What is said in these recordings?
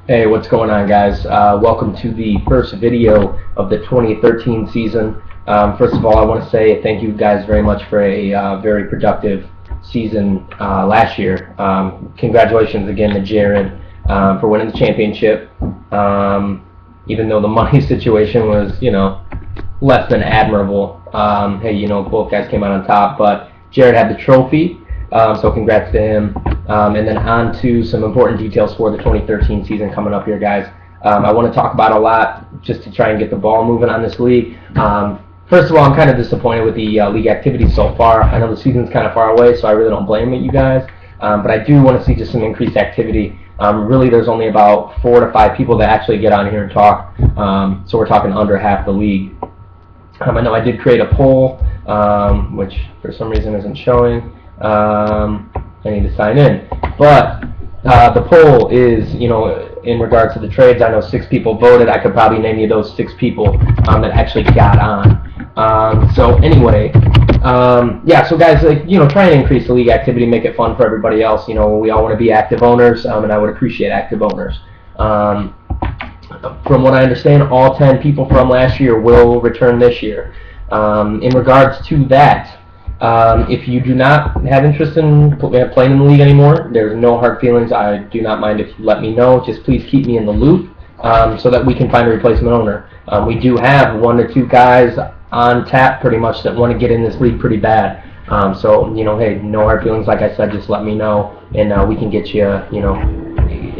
Hey, what's going on, guys? Welcome to the first video of the 2013 season. First of all, I want to say thank you guys very much for a very productive season last year. Congratulations again to Jared for winning the championship. Even though the money situation was, less than admirable. Hey, both guys came out on top, but Jared had the trophy, so congrats to him. And then on to some important details for the 2013 season coming up here, guys. I want to talk about a lot just to try and get the ball moving on this league. First of all, I'm kind of disappointed with the league activity so far. I know the season's kind of far away, so I really don't blame you guys. But I do want to see just some increased activity. Really, there's only about 4 to 5 people that actually get on here and talk. So we're talking under half the league. I know I did create a poll, which for some reason isn't showing. I need to sign in. But the poll is, in regards to the trades, I know 6 people voted. I could probably name you those 6 people that actually got on. So anyway, yeah, so guys, try and increase the league activity, make it fun for everybody else. We all want to be active owners, and I would appreciate active owners. From what I understand, all 10 people from last year will return this year. In regards to that, if you do not have interest in playing in the league anymore, there's no hard feelings. I do not mind if you let me know. Just please keep me in the loop so that we can find a replacement owner. We do have 1 or 2 guys on tap pretty much that want to get in this league pretty bad. So, hey, no hard feelings. Like I said, just let me know, and we can get you,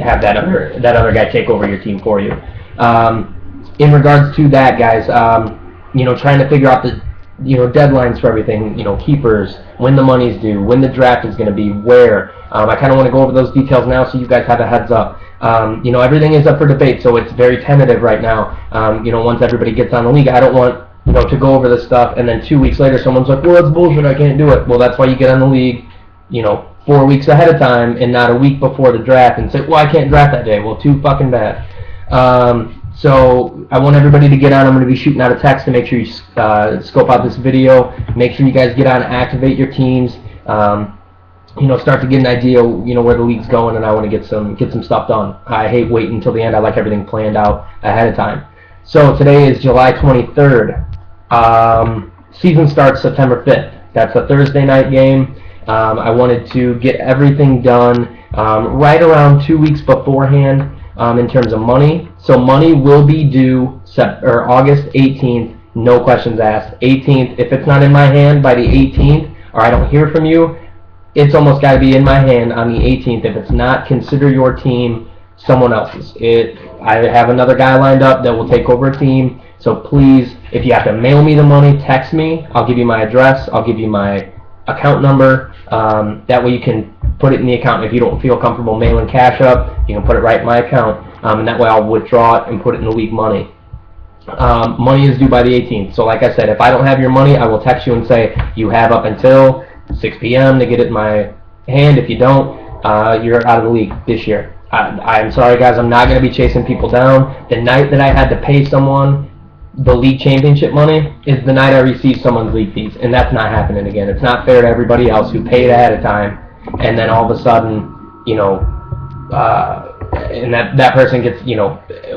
have that other guy take over your team for you. In regards to that, guys, trying to figure out the deadlines for everything, keepers, when the money's due, when the draft is going to be, where. I kind of want to go over those details now so you guys have a heads up. Everything is up for debate, so it's very tentative right now. Once everybody gets on the league, I don't want, to go over this stuff and then 2 weeks later someone's like, well, that's bullshit, I can't do it. Well, that's why you get on the league, 4 weeks ahead of time and not a week before the draft and say, well, I can't draft that day. Well, too fucking bad. So I want everybody to get on. I'm going to be shooting out a text to make sure you scope out this video. Make sure you guys get on, activate your teams. Start to get an idea, where the league's going, and I want to get some stuff done. I hate waiting until the end. I like everything planned out ahead of time. So today is July 23rd. Season starts September 5th. That's a Thursday night game. I wanted to get everything done right around 2 weeks beforehand. In terms of money. So money will be due August 18th, no questions asked. 18th, if it's not in my hand by the 18th, or I don't hear from you, it's almost got to be in my hand on the 18th. If it's not, consider your team someone else's. I have another guy lined up that will take over a team, so please, if you have to mail me the money, text me. I'll give you my address, I'll give you my account number. That way you can put it in the account. If you don't feel comfortable mailing cash up, you can put it right in my account, and that way I'll withdraw it and put it in the league money. Money is due by the 18th, so like I said, if I don't have your money, I will text you and say you have up until 6 p.m. to get it in my hand. If you don't, you're out of the league this year. I'm sorry, guys, I'm not going to be chasing people down. The night that I had to pay someone the league championship money is the night I received someone's league fees, and that's not happening again. It's not fair to everybody else who paid ahead of time, and then all of a sudden, and that person gets,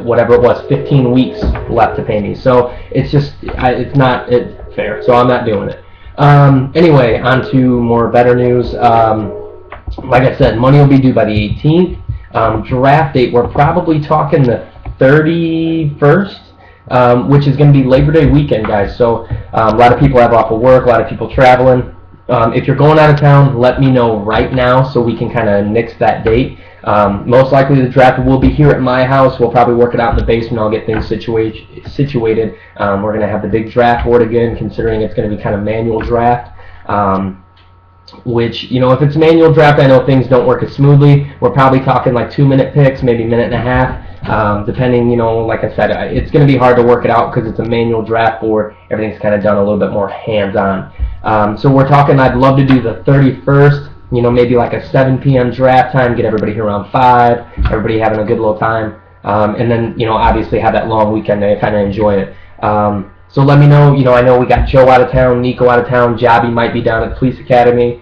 whatever it was, 15 weeks left to pay me. So it's just, it's not fair. So I'm not doing it. Anyway, on to more better news. Like I said, money will be due by the 18th. Draft date, we're probably talking the 31st. Which is going to be Labor Day weekend, guys. So a lot of people have off of work, a lot of people traveling. If you're going out of town, let me know right now so we can kind of nix that date. Most likely the draft will be here at my house. We'll probably work it out in the basement. I'll get things situated. We're going to have the big draft board again, considering it's going to be kind of manual draft. Which, if it's manual draft, I know things don't work as smoothly. We're probably talking like 2-minute picks, maybe a minute and a half. Depending, like I said, it's going to be hard to work it out because it's a manual draft board. Everything's kind of done a little bit more hands-on. So we're talking, I'd love to do the 31st, maybe like a 7 p.m. draft time, get everybody here around 5, everybody having a good little time, and then, obviously have that long weekend to kind of enjoy it. So let me know, I know we got Joe out of town, Nico out of town, Jobby might be down at the police academy.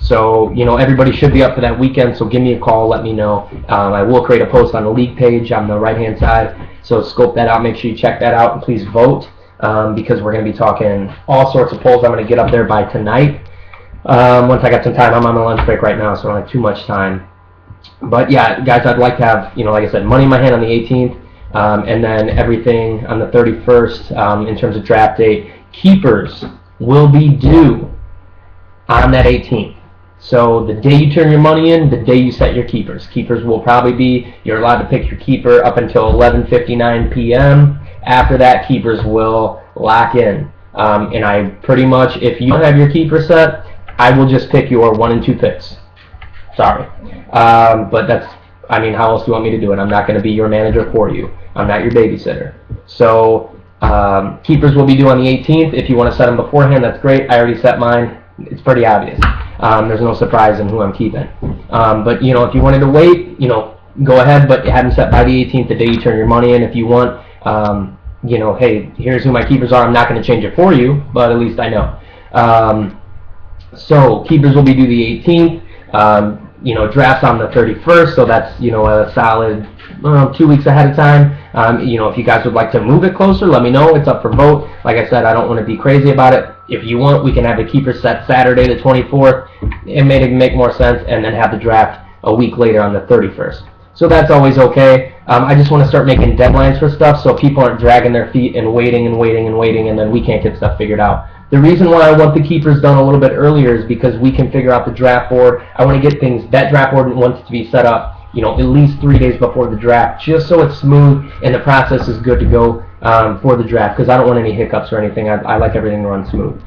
So, everybody should be up for that weekend, so give me a call, let me know. I will create a post on the league page on the right-hand side, so scope that out, make sure you check that out, and please vote, because we're going to be talking all sorts of polls I'm going to get up there by tonight. Once I got some time, I'm on my lunch break right now, so I don't have too much time. But yeah, guys, I'd like to have, like I said, money in my hand on the 18th, and then everything on the 31st in terms of draft date. Keepers will be due on that 18th. So the day you turn your money in, the day you set your keepers. Keepers will probably be, you're allowed to pick your keeper up until 11:59 p.m. After that, keepers will lock in. And I pretty much, if you don't have your keeper set, I will just pick your 1 and 2 picks. Sorry. But that's, how else do you want me to do it? I'm not going to be your manager for you. I'm not your babysitter. So keepers will be due on the 18th. If you want to set them beforehand, that's great. I already set mine. It's pretty obvious. There's no surprise in who I'm keeping. But, if you wanted to wait, go ahead, but have them set by the 18th, the day you turn your money in. If you want, hey, here's who my keepers are. I'm not going to change it for you, but at least I know. So keepers will be due the 18th. Drafts on the 31st, so that's, a solid 2 weeks ahead of time. If you guys would like to move it closer, let me know. It's up for vote. Like I said, I don't want to be crazy about it. If you want, we can have the keeper set Saturday the 24th. It may make more sense, and then have the draft a week later on the 31st. So that's always okay. I just want to start making deadlines for stuff so people aren't dragging their feet and waiting, and then we can't get stuff figured out. The reason why I want the keepers done a little bit earlier is because we can figure out the draft board. I want to get that draft board wants to be set up, at least 3 days before the draft, just so it's smooth and the process is good to go for the draft, because I don't want any hiccups or anything. I like everything to run smooth.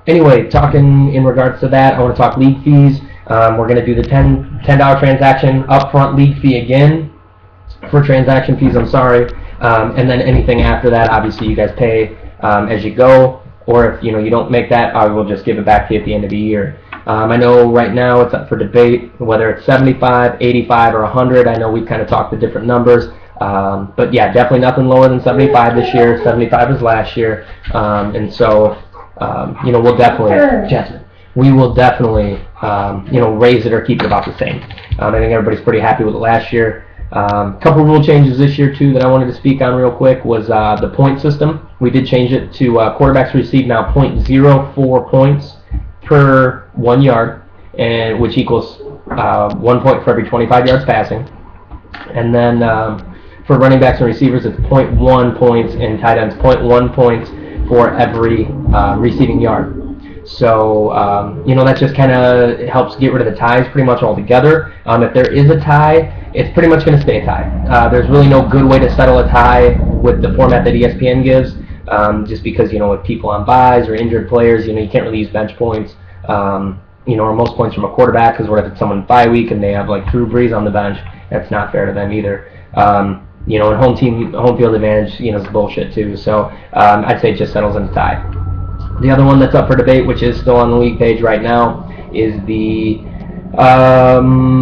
Anyway, talking in regards to that, I want to talk league fees. We're going to do the $10 transaction upfront league fee again for transaction fees, I'm sorry. And then anything after that, obviously you guys pay as you go. Or if you don't make that, I will just give it back to you at the end of the year. I know right now it's up for debate whether it's 75, 85, or 100. I know we've kind of talked the different numbers. But yeah, definitely nothing lower than 75 this year. 75 was last year. And so, we'll definitely, Jasmine, we will definitely, raise it or keep it about the same. I think everybody's pretty happy with it last year. Couple rule changes this year too that I wanted to speak on real quick was the point system. We did change it to quarterbacks receive now 0.04 points per 1 yard, and which equals 1 point for every 25 yards passing. And then for running backs and receivers, it's 0.1 points, and tight ends 0.1 points for every receiving yard. So, that just kind of helps get rid of the ties pretty much altogether. If there is a tie, it's pretty much going to stay a tie. There's really no good way to settle a tie with the format that ESPN gives, just because, with people on buys or injured players, you can't really use bench points, or most points from a quarterback, because what if it's someone bye week and they have, like, Drew Brees on the bench? That's not fair to them either. And home field advantage, is bullshit too. So, I'd say it just settles in a tie. The other one that's up for debate, which is still on the league page right now, is the, oh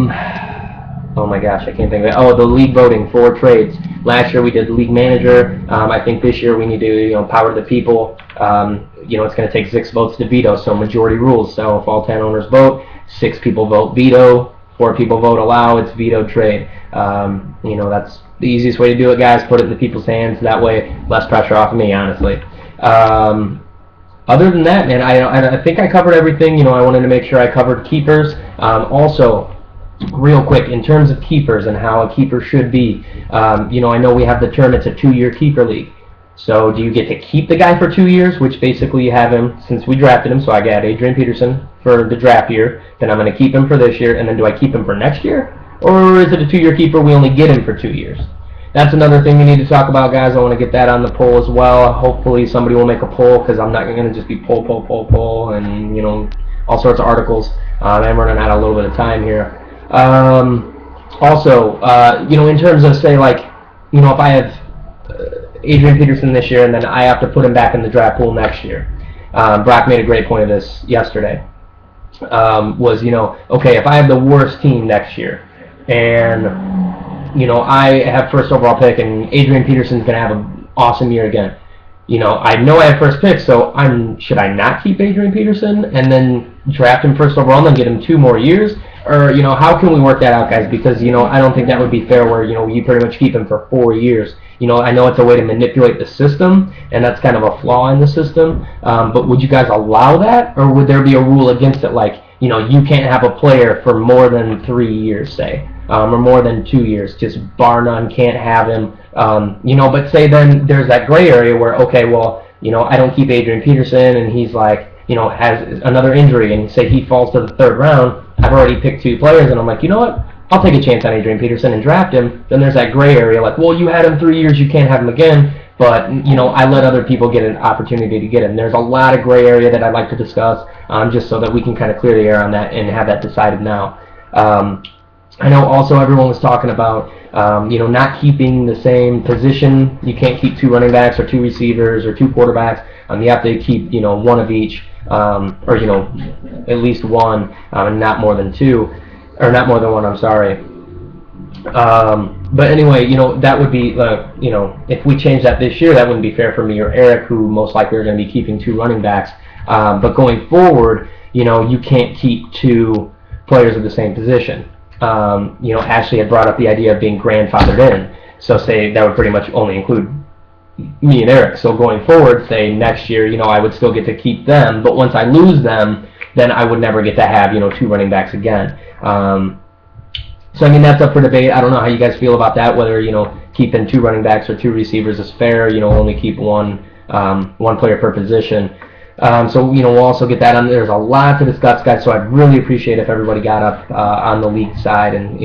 my gosh, I can't think of it. Oh, the league voting for trades. Last year we did league manager. I think this year we need to, power the people. It's going to take 6 votes to veto, so majority rules. So if all 10 owners vote, 6 people vote veto, 4 people vote allow, it's veto trade. That's the easiest way to do it, guys. Put it in the people's hands. That way, less pressure off of me, honestly. Other than that, man, I think I covered everything. I wanted to make sure I covered keepers. Also, real quick, in terms of keepers and how a keeper should be, I know we have the term, it's a 2-year keeper league. So do you get to keep the guy for 2 years, which basically you have him since we drafted him, so I got Adrian Peterson for the draft year, then I'm going to keep him for this year, and then do I keep him for next year? Or is it a 2-year keeper, we only get him for 2 years? That's another thing we need to talk about, guys. I want to get that on the poll as well. Hopefully somebody will make a poll, because I'm not going to just be poll, and, all sorts of articles. I'm running out a little bit of time here. Also, in terms of, say, like, if I have Adrian Peterson this year, and then I have to put him back in the draft pool next year. Brock made a great point of this yesterday. Okay, if I have the worst team next year, and I have first overall pick, and Adrian Peterson's going to have an awesome year again. I know I have first pick, so should I not keep Adrian Peterson and then draft him first overall and then get him 2 more years? Or, how can we work that out, guys? Because, I don't think that would be fair where, you pretty much keep him for 4 years. I know it's a way to manipulate the system, and that's kind of a flaw in the system. But would you guys allow that? Or would there be a rule against it, like, you can't have a player for more than 3 years, say, or more than 2 years, just bar none, can't have him. But say then there's that gray area where, okay, well, I don't keep Adrian Peterson, and he's like, has another injury, and say he falls to the 3rd round. I've already picked 2 players, and I'm like, you know what? I'll take a chance on Adrian Peterson and draft him. Then there's that gray area, like, well, you had him 3 years, you can't have him again. But, I let other people get an opportunity to get him. There's a lot of gray area that I'd like to discuss, just so that we can kind of clear the air on that and have that decided now. I know also everyone was talking about, not keeping the same position. You can't keep 2 running backs or 2 receivers or 2 quarterbacks. You have to keep, one of each, or, at least one, and not more than 2, or not more than 1, I'm sorry. But anyway, that would be, if we change that this year, that wouldn't be fair for me or Eric, who most likely are going to be keeping 2 running backs. But going forward, you can't keep 2 players of the same position. Ashley had brought up the idea of being grandfathered in. So say that would pretty much only include me and Eric. So going forward, say next year, I would still get to keep them. But once I lose them, then I would never get to have, 2 running backs again. So, I mean, that's up for debate. I don't know how you guys feel about that, whether, keeping 2 running backs or 2 receivers is fair, only keep one player per position. So, we'll also get that on. There's a lot to discuss, guys, so I'd really appreciate if everybody got up on the league side and,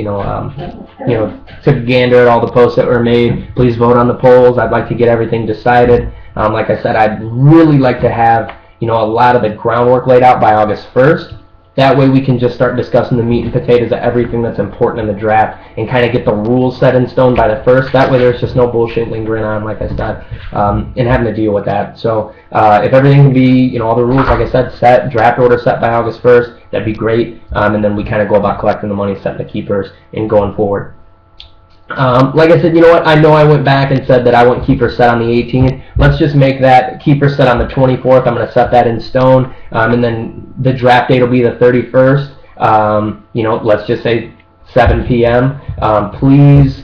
took a gander at all the posts that were made. Please vote on the polls. I'd like to get everything decided. Like I said, I'd really like to have, a lot of the groundwork laid out by August 1st. That way we can just start discussing the meat and potatoes of everything that's important in the draft and kind of get the rules set in stone by the 1st. That way there's just no bullshit lingering on, like I said, and having to deal with that. So if everything can be, all the rules, like I said, set, draft order set by August 1st, that'd be great. And then we kind of go about collecting the money, setting the keepers, and going forward. Like I said, I know I went back and said that I want keeper set on the 18th. Let's just make that keeper set on the 24th. I'm going to set that in stone. And then the draft date will be the 31st. Let's just say 7 p.m. Please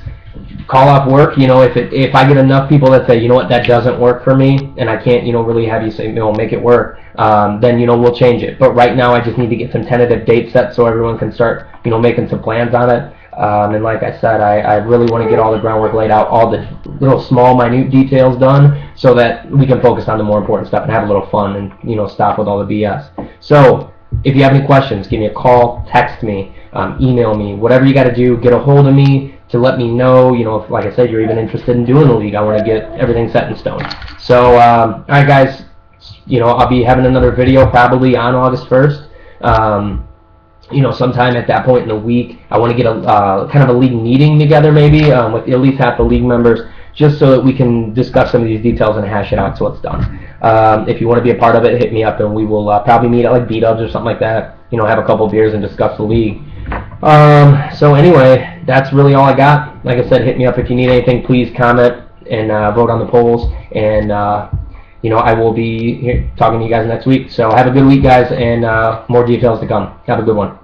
call off work. If I get enough people that say, that doesn't work for me, and I can't, really have you say, make it work, then, we'll change it. But right now I just need to get some tentative dates set so everyone can start, making some plans on it. And like I said, I really want to get all the groundwork laid out, all the little small, minute details done, so that we can focus on the more important stuff and have a little fun and, stop with all the BS. So, if you have any questions, give me a call, text me, email me, whatever you got to do, get a hold of me to let me know, if, like I said, you're even interested in doing the league. I want to get everything set in stone. So, all right, guys, I'll be having another video probably on August 1st. Sometime at that point in the week, I want to get a kind of a league meeting together, maybe with at least half the league members, just so that we can discuss some of these details and hash it out so it's done. If you want to be a part of it, hit me up, and we will probably meet at like B-Dubs or something like that. Have a couple beers and discuss the league. So anyway, that's really all I got. Like I said, hit me up if you need anything. Please comment and vote on the polls, and I will be here talking to you guys next week. So have a good week, guys, and more details to come. Have a good one.